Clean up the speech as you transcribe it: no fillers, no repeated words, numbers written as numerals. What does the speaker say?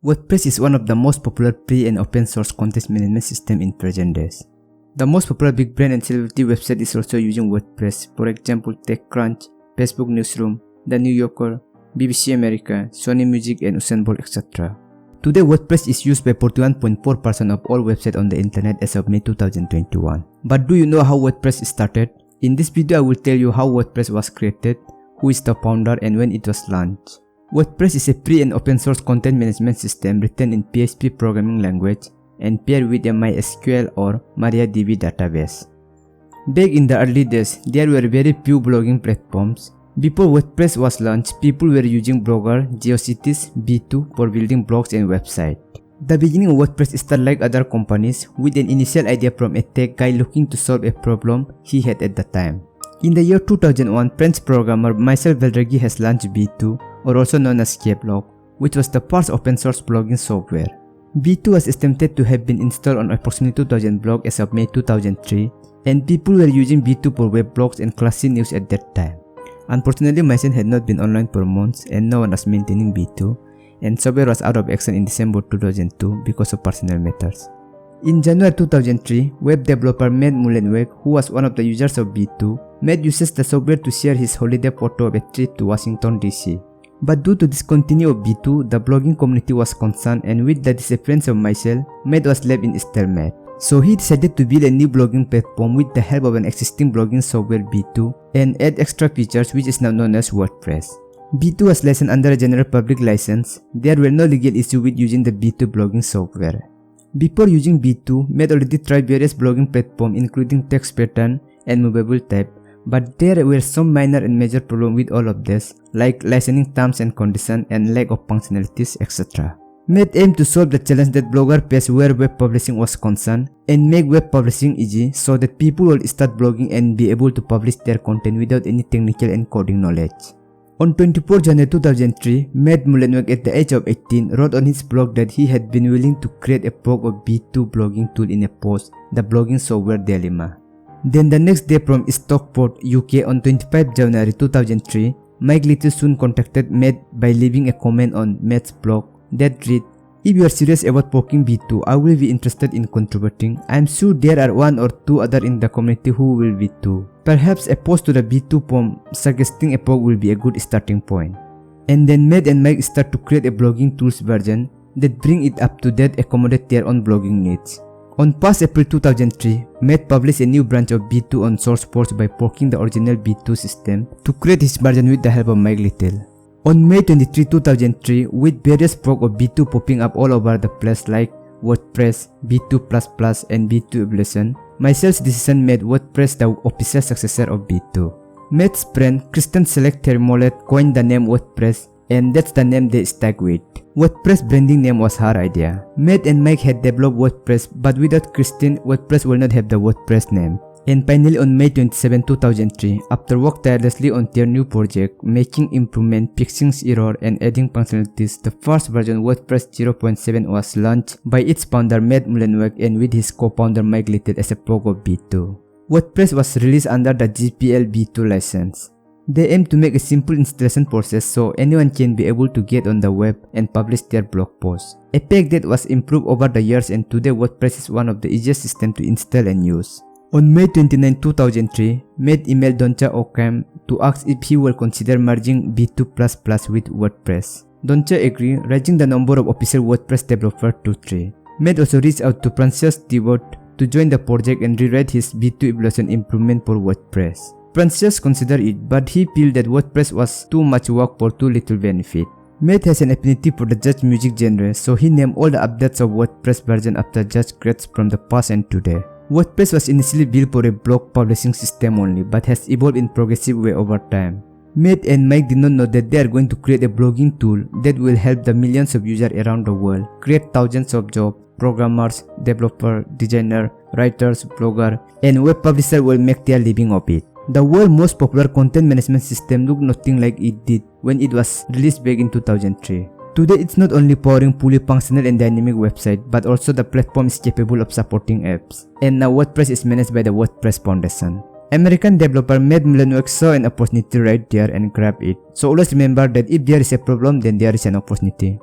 WordPress is one of the most popular free and open source content management system in present days. The most popular big brand and celebrity website is also using WordPress, for example TechCrunch, Facebook Newsroom, The New Yorker, BBC America, Sony Music and Usain Bolt, etc. Today WordPress is used by 41.4% of all websites on the internet as of May 2021. But do you know how WordPress started? In this video I will tell you how WordPress was created, who is the founder and when it was launched. WordPress is a free and open source content management system written in PHP programming language and paired with a MySQL or MariaDB database. Back in the early days, there were very few blogging platforms. Before WordPress was launched, people were using Blogger, GeoCities, B2 for building blogs and websites. The beginning of WordPress started like other companies with an initial idea from a tech guy looking to solve a problem he had at the time. In the year 2001, French programmer Michel Valdergi has launched B2, or also known as Kblog, which was the first open source blogging software. B2 was estimated to have been installed on approximately 2,000 blogs as of May 2003, and people were using B2 for web blogs and classy news at that time. Unfortunately, my site had not been online for months and no one was maintaining B2, and software was out of action in December 2002 because of personal matters. In January 2003, web developer Matt Mullenweg, who was one of the users of B2, Matt uses the software to share his holiday photo of a trip to Washington DC. But due to discontinuation of B2, the blogging community was concerned, and with the disappearance of Michel, Matt was left in stalemate. So he decided to build a new blogging platform with the help of an existing blogging software B2 and add extra features which is now known as WordPress. B2 was licensed under a general public license. There were no legal issues with using the B2 blogging software. Before using B2, Matt already tried various blogging platforms including text pattern and movable type, but there were some minor and major problems with all of this, like licensing terms and conditions and lack of functionalities, etc. Matt aimed to solve the challenge that Blogger faced where web publishing was concerned and make web publishing easy so that people will start blogging and be able to publish their content without any technical and coding knowledge. On 24 January 2003, Matt Mullenweg at the age of 18 wrote on his blog that he had been willing to create a fork of B2 blogging tool in a post, The Blogging Software Dilemma. Then the next day from Stockport, UK on 25 January 2003, Mike Little soon contacted Matt by leaving a comment on Matt's blog that read, "If you are serious about forking B2, I will be interested in contributing. I am sure there are one or two others in the community who will be too. Perhaps a post to the B2 forum suggesting a fork will be a good starting point." And then Matt and Mike start to create a blogging tools version that bring it up to date, accommodate their own blogging needs. On past April 2003, Matt published a new branch of B2 on SourceForge by forking the original B2 system to create his version with the help of Mike Little. On May 23, 2003, with various forks of B2 popping up all over the place like WordPress, B2++, and B2 Evolution, Michel's decision made WordPress the official successor of B2. Matt's friend Kristen Select Thermolet coined the name WordPress, and that's the name they stuck with. WordPress branding name was her idea. Matt and Mike had developed WordPress, but without Kristen, WordPress will not have the WordPress name. And finally on May 27, 2003, after work tirelessly on their new project, making improvement, fixing error, and adding functionalities, the first version WordPress 0.7 was launched by its founder Matt Mullenweg and with his co-founder Mike Little as a fork of B2. WordPress was released under the GPL B2 license. They aim to make a simple installation process so anyone can be able to get on the web and publish their blog posts. A fact that was improved over the years, and today WordPress is one of the easiest systems to install and use. On May 29, 2003, Matt emailed Doncha Ockham to ask if he will consider merging B2++ with WordPress. Doncha agreed, raising the number of official WordPress developers to 3. Matt also reached out to Francis Stewart to join the project and rewrite his B2 Evolution improvement for WordPress. Francis considered it, but he felt that WordPress was too much work for too little benefit. Matt has an affinity for the jazz music genre, so he named all the updates of WordPress version after jazz greats from the past and today. WordPress was initially built for a blog publishing system only, but has evolved in progressive way over time. Matt and Mike did not know that they are going to create a blogging tool that will help the millions of users around the world create thousands of jobs. Programmers, developers, designers, writers, bloggers, and web publishers will make their living of it. The world's most popular content management system looked nothing like it did when it was released back in 2003. Today, it's not only powering fully functional and dynamic website, but also the platform is capable of supporting apps. And now WordPress is managed by the WordPress Foundation. American developer Matt Mullenweg saw an opportunity right there and grabbed it. So always remember that if there is a problem, then there is an opportunity.